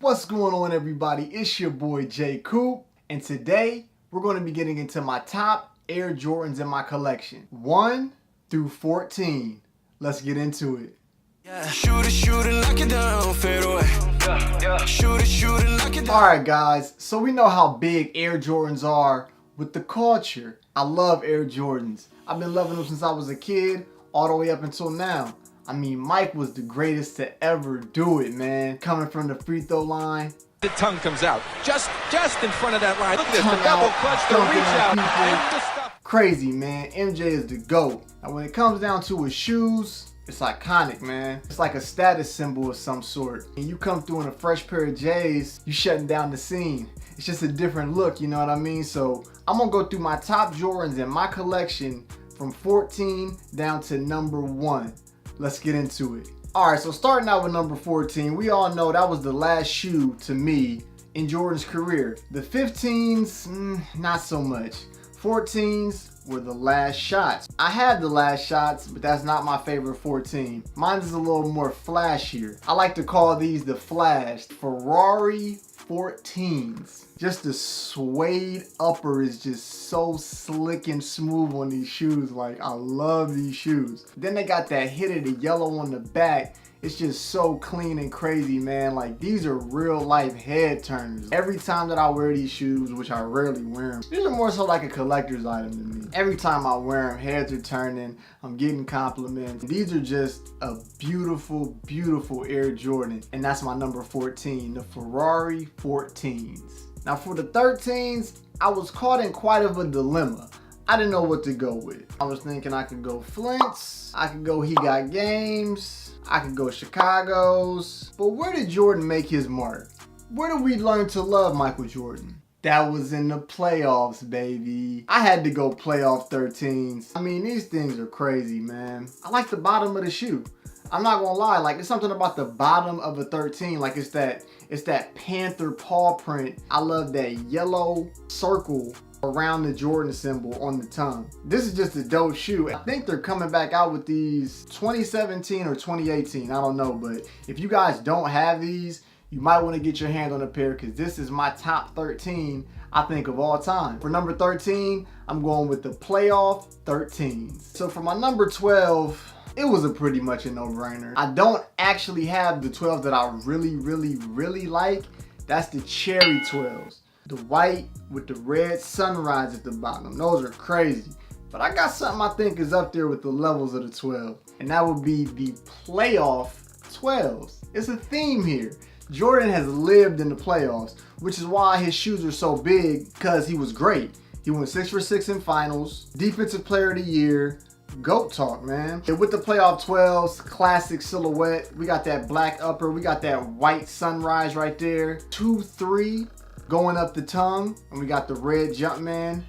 What's going on, everybody? It's your boy J Coop, and today we're going to be getting into my top Air Jordans in my collection, 1 through 14. Let's get into it. Alright guys, so we know how big Air Jordans are with the culture. I love Air Jordans. I've been loving them since I was a kid, all the way up until now. I mean, Mike was the greatest to ever do it, man. Coming from the free throw line. The tongue comes out just in front of that line. Look at this, the double clutch, the reach out, and the stuff. Crazy, man. MJ is the GOAT. And when it comes down to his shoes, it's iconic, man. It's like a status symbol of some sort. And you come through in a fresh pair of J's, you shutting down the scene. It's just a different look, you know what I mean? So I'm gonna go through my top Jordans in my collection from 14 down to number 1. Let's get into it. Alright, so starting out with number 14, we all know that was the last shoe to me in Jordan's career. The 15s, not so much. 14s were the last shots. I had the last shots, but that's not my favorite 14. Mine is a little more flashier. I like to call these the Flash Ferrari 14s. Just the suede upper is just so slick and smooth on these shoes. Like, I love these shoes. Then they got that hit of the yellow on the back. It's just so clean and crazy, man. Like, these are real life head turners. Every time that I wear these shoes, which I rarely wear them, these are more so like a collector's item to me. Every time I wear them, heads are turning, I'm getting compliments. These are just a beautiful, beautiful Air Jordan. And that's my number 14, the Ferrari 14s. Now for the 13s, I was caught in quite of a dilemma. I didn't know what to go with. I was thinking I could go Flints, I could go He Got Games, I could go Chicago's. But where did Jordan make his mark? Where did we learn to love Michael Jordan? That was in the playoffs, baby. I had to go playoff 13s. I mean, these things are crazy, man. I like the bottom of the shoe. I'm not gonna lie, like, there's something about the bottom of a 13, like it's that panther paw print. I love that yellow circle around the Jordan symbol on the tongue. This is just a dope shoe. I think they're coming back out with these 2017 or 2018, I don't know, but if you guys don't have these, you might want to get your hand on a pair, because this is my top 13, I think, of all time. For number 13, I'm going with the playoff 13s. So for my number 12, it was pretty much a no-brainer. I don't actually have the 12s that I really like. That's the cherry 12s. The white with the red sunrise at the bottom. Those are crazy. But I got something I think is up there with the levels of the 12. And that would be the playoff 12s. It's a theme here. Jordan has lived in the playoffs, which is why his shoes are so big, because he was great. He went 6 for 6 in finals, Defensive Player of the Year, GOAT talk, man. And with the playoff 12s, classic silhouette. We got that black upper, we got that white sunrise right there. 2-3 going up the tongue, and we got the red Jumpman.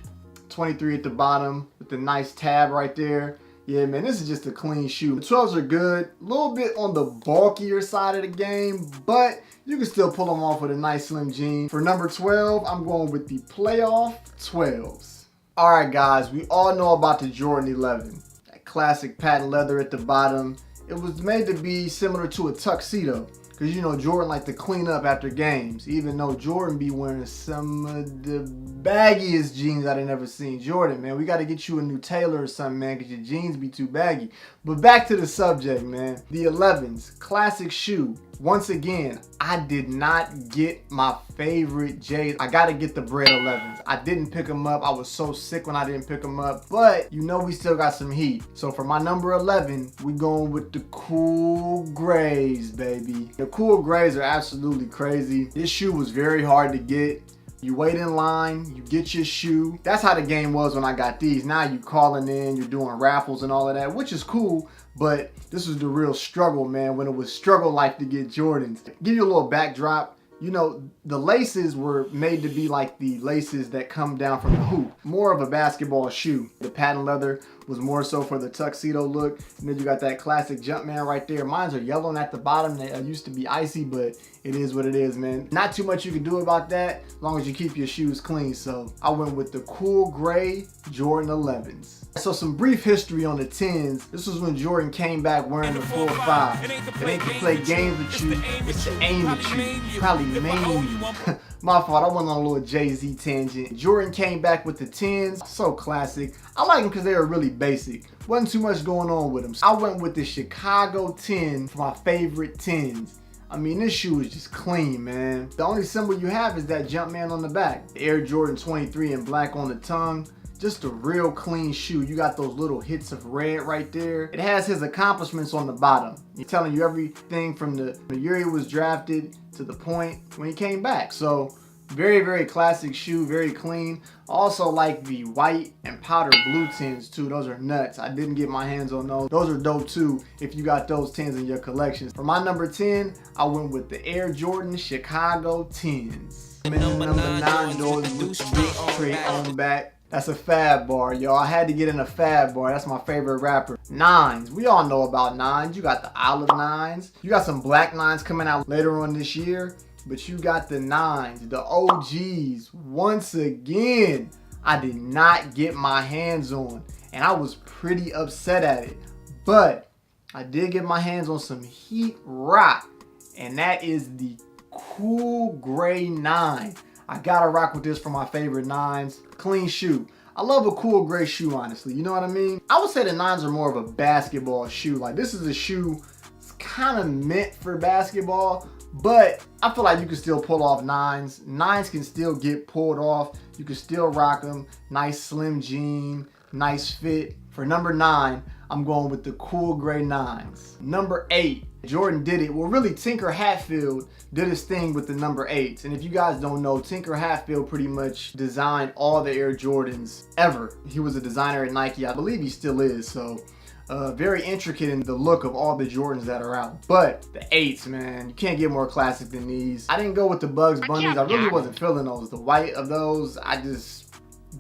23 at the bottom with the nice tab right there. Yeah, man, this is just a clean shoe. The 12s are good, a little bit on the bulkier side of the game, but you can still pull them off with a nice slim jean. For number 12, I'm going with the playoff 12s. All right, guys, we all know about the Jordan 11. That classic patent leather at the bottom. It was made to be similar to a tuxedo, because, you know, Jordan liked to clean up after games, even though Jordan be wearing some of the baggiest jeans I've ever seen. Jordan, man, we got to get you a new tailor or something, man, because your jeans be too baggy. But back to the subject, man. The 11s, classic shoe. Once again, I did not get my favorite J's. I got to get the bread 11s. I didn't pick them up. I was so sick when I didn't pick them up. But, you know, we still got some heat. So for my number 11, we going with the cool grays, baby. The cool grays are absolutely crazy. This shoe was very hard to get. You wait in line, you get your shoe. That's how the game was when I got these. Now you calling in, you're doing raffles and all of that, which is cool, but this was the real struggle, man, when it was struggle life to get Jordans. Give you a little backdrop. You know, the laces were made to be like the laces that come down from the hoop. More of a basketball shoe. The patent leather was more so for the tuxedo look. And then you got that classic Jumpman right there. Mines are yellow at the bottom. They used to be icy, but it is what it is, man. Not too much you can do about that as long as you keep your shoes clean. So I went with the cool gray Jordan 11s. So some brief history on the 10s. This was when Jordan came back wearing the 4-5. It ain't to play games with you, it's to aim at you. Probably maim you. My fault, I went on a little Jay-Z tangent. Jordan came back with the 10s, so classic. I like them because they were really basic. Wasn't too much going on with them. So I went with the Chicago 10 for my favorite 10s. I mean, this shoe is just clean, man. The only symbol you have is that Jumpman on the back. The Air Jordan 23 in black on the tongue. Just a real clean shoe. You got those little hits of red right there. It has his accomplishments on the bottom. He's telling you everything from the year he was drafted to the point when he came back. So very, very classic shoe, very clean. Also like the white and powder blue 10s too. Those are nuts. I didn't get my hands on those. Those are dope too if you got those 10s in your collection. For my number 10, I went with the Air Jordan Chicago 10s. Number 9, those with the straight on back. That's a fab bar, y'all. I had to get in a fab bar. That's my favorite rapper. 9s. We all know about 9s. You got the olive 9s. You got some black 9s coming out later on this year. But you got the 9s, the OGs. Once again, I did not get my hands on. And I was pretty upset at it. But I did get my hands on some Heat Rock. And that is the cool gray 9. I gotta rock with this for my favorite 9s. Clean shoe. I love a cool gray shoe, honestly. You know what I mean? I would say the 9s are more of a basketball shoe. Like, this is a shoe that's kind of meant for basketball, but I feel like you can still pull off 9s. 9s can still get pulled off. You can still rock them. Nice slim jean, nice fit. For number 9, I'm going with the cool gray 9s. Number 8, Jordan did it. Well, really, Tinker Hatfield did his thing with the number 8s. And if you guys don't know, Tinker Hatfield pretty much designed all the Air Jordans ever. He was a designer at Nike. I believe he still is. So very intricate in the look of all the Jordans that are out. But the 8s, man, you can't get more classic than these. I didn't go with the Bugs Bunnies. I really wasn't feeling those. The white of those, I just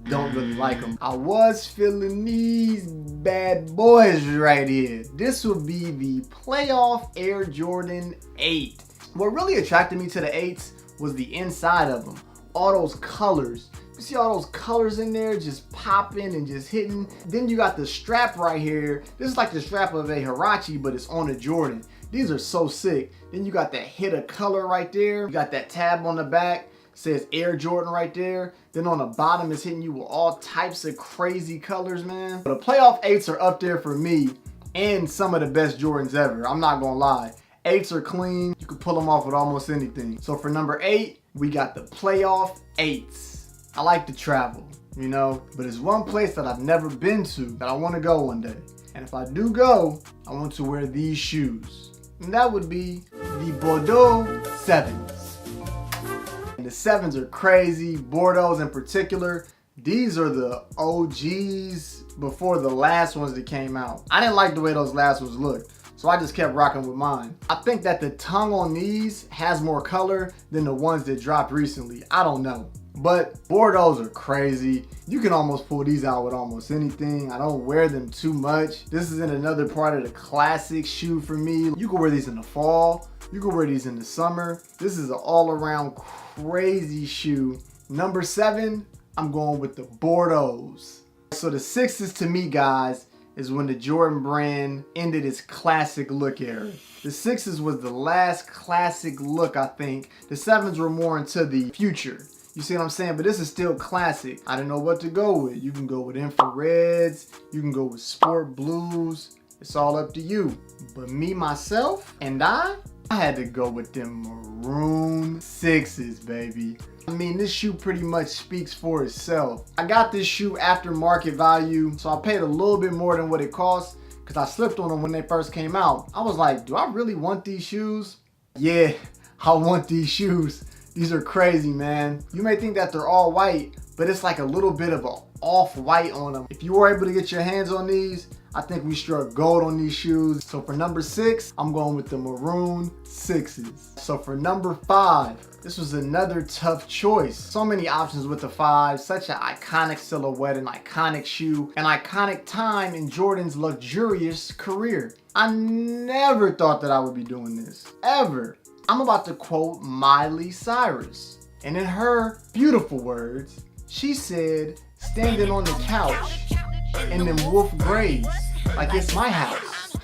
don't really like them. I was feeling these bad boys right here. This would be the playoff Air Jordan 8. What really attracted me to the 8s was the inside of them. All those colors. You see all those colors in there just popping and just hitting. Then you got the strap right here. This is like the strap of a Huarache, but it's on a Jordan. These are so sick. Then you got that hit of color right there. You got that tab on the back. Says Air Jordan right there. Then on the bottom is hitting you with all types of crazy colors, man. But the playoff 8s are up there for me and some of the best Jordans ever. I'm not gonna lie. 8s are clean. You can pull them off with almost anything. So for number 8, we got the playoff 8s. I like to travel, you know, but it's one place that I've never been to that I want to go one day. And if I do go, I want to wear these shoes. And that would be the Bordeaux 7s. And the 7s are crazy. Bordeaux in particular. These are the OGs before the last ones that came out. I didn't like the way those last ones looked, so I just kept rocking with mine. I think that the tongue on these has more color than the ones that dropped recently. I don't know. But Bordeaux are crazy. You can almost pull these out with almost anything. I don't wear them too much. This is in another part of the classic shoe for me. You can wear these in the fall. You can wear these in the summer. This is an all-around crazy shoe. Number 7, I'm going with the Bordeaux. So the 6s to me, guys, is when the Jordan brand ended its classic look era. The 6s was the last classic look, I think. The 7s were more into the future. You see what I'm saying? But this is still classic. I didn't know what to go with. You can go with infrareds. You can go with sport blues. It's all up to you. But me, myself, and I had to go with them maroon 6s, baby. I mean, this shoe pretty much speaks for itself. I got this shoe after market value, so I paid a little bit more than what it cost because I slipped on them when they first came out. I was like, do I really want these shoes? Yeah, I want these shoes. These are crazy, man. You may think that they're all white, but it's like a little bit of an off-white on them. If you were able to get your hands on these, I think we struck gold on these shoes. So for number 6, I'm going with the maroon 6s. So for number 5, this was another tough choice. So many options with the 5. Such an iconic silhouette, an iconic shoe, an iconic time in Jordan's luxurious career. I never thought that I would be doing this, ever. I'm about to quote Miley Cyrus. And in her beautiful words, she said, standing on the couch in them wolf grays, like it's my house.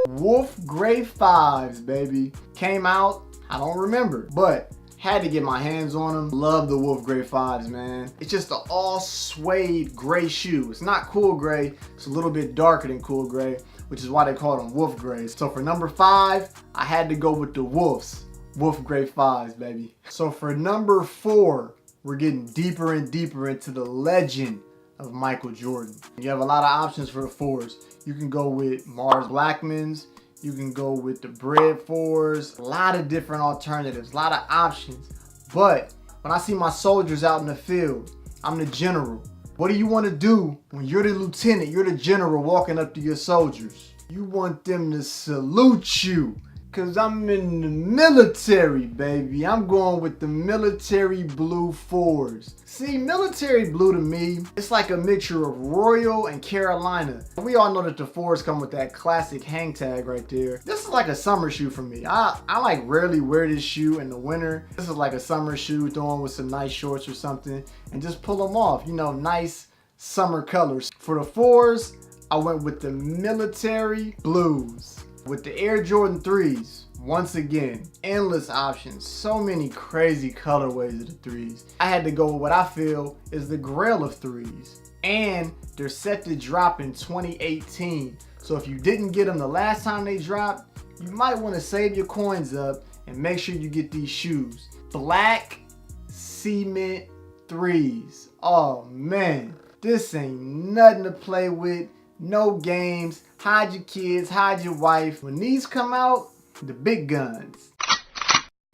Wolf Gray 5s, baby. Came out, I don't remember, but had to get my hands on them. Love the Wolf Gray 5s, man. It's just an all suede gray shoe. It's not cool gray, it's a little bit darker than cool gray, which is why they call them Wolf Grays. So for number 5, I had to go with the Wolves. Wolf Gray 5s, baby. So for number 4, we're getting deeper and deeper into the legend of Michael Jordan. You have a lot of options for the 4s. You can go with Mars Blackmans. You can go with the Bread 4s. A lot of different alternatives, a lot of options. But when I see my soldiers out in the field, I'm the general. What do you want to do when you're the lieutenant, you're the general walking up to your soldiers? You want them to salute you. Cause I'm in the military, baby. I'm going with the military blue 4s. See, military blue to me, it's like a mixture of Royal and Carolina. We all know that the 4s come with that classic hang tag right there. This is like a summer shoe for me. I like rarely wear this shoe in the winter. This is like a summer shoe, throw on with some nice shorts or something and just pull them off. You know, nice summer colors. For the 4s, I went with the military blues. With the Air Jordan 3s, once again, endless options. So many crazy colorways of the 3s. I had to go with what I feel is the grail of 3s. And they're set to drop in 2018. So if you didn't get them the last time they dropped, you might want to save your coins up and make sure you get these shoes. Black cement 3s. Oh man, this ain't nothing to play with. No games. Hide your kids, hide your wife. When these come out, the big guns.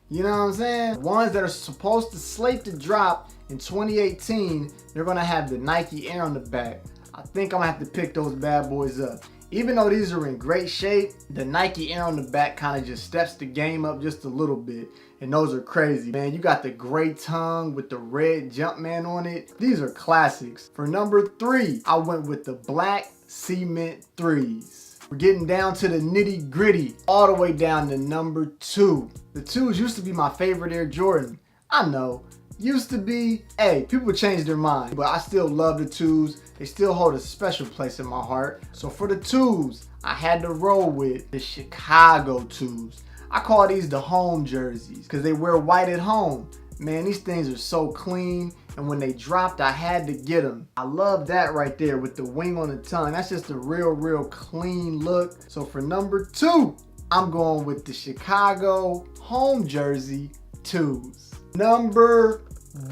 You know what I'm saying? Ones that are supposed to slate to drop in 2018, they're gonna have the Nike Air on the back. I think I'm gonna have to pick those bad boys up. Even though these are in great shape, the Nike Air on the back kind of just steps the game up just a little bit. And those are crazy, man. You got the gray tongue with the red Jumpman on it. These are classics. For number 3, I went with the black cement 3s. We're getting down to the nitty gritty, all the way down to number 2. The 2s used to be my favorite Air Jordan. I know, used to be. Hey, people change their mind, but I still love the 2s. They still hold a special place in my heart. So for the 2s, I had to roll with the Chicago 2s. I call these the home jerseys because they wear white at home. Man, these things are so clean, and when they dropped, I had to get them. I love that right there with the wing on the tongue. That's just a real clean look. So for number 2, I'm going with the Chicago home jersey 2s. Number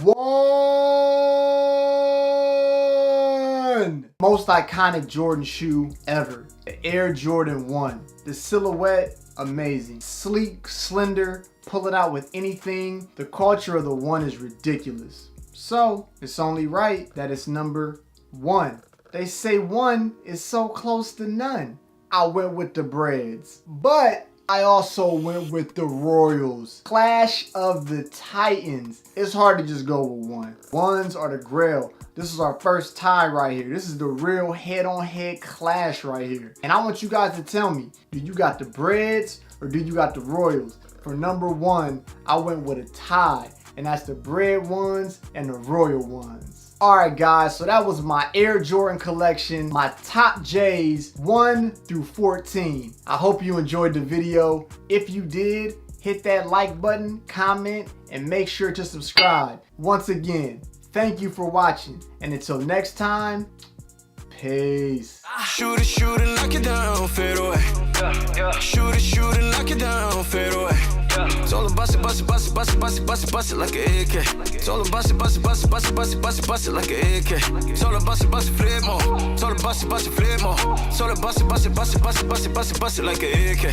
1. Most iconic Jordan shoe ever. The Air Jordan 1. The silhouette, amazing. Sleek, slender, pull it out with anything. The culture of the 1 is ridiculous. So it's only right that it's number 1. They say 1 is so close to none. I went with the Breads, but I also went with the Royals. Clash of the Titans. It's hard to just go with 1. 1s are the grail. This is our first tie right here. This is the real head-on-head clash right here. And I want you guys to tell me, do you got the Breads or do you got the Royals? For number 1, I went with a tie, and that's the Bread 1s and the Royal 1s. Alright guys, so that was my Air Jordan collection, my top J's 1 through 14. I hope you enjoyed the video. If you did, hit that like button, comment, and make sure to subscribe. Once again, thank you for watching, and until next time, peace. Shoot it, knock it down, fade away. Shoot it, knock it down, fade away. It's all about it, bust it like an AK. It's all about it, bust it like an AK. It's all about it, flip more. It's all about it, flip more. It's all about it, bust it like an AK.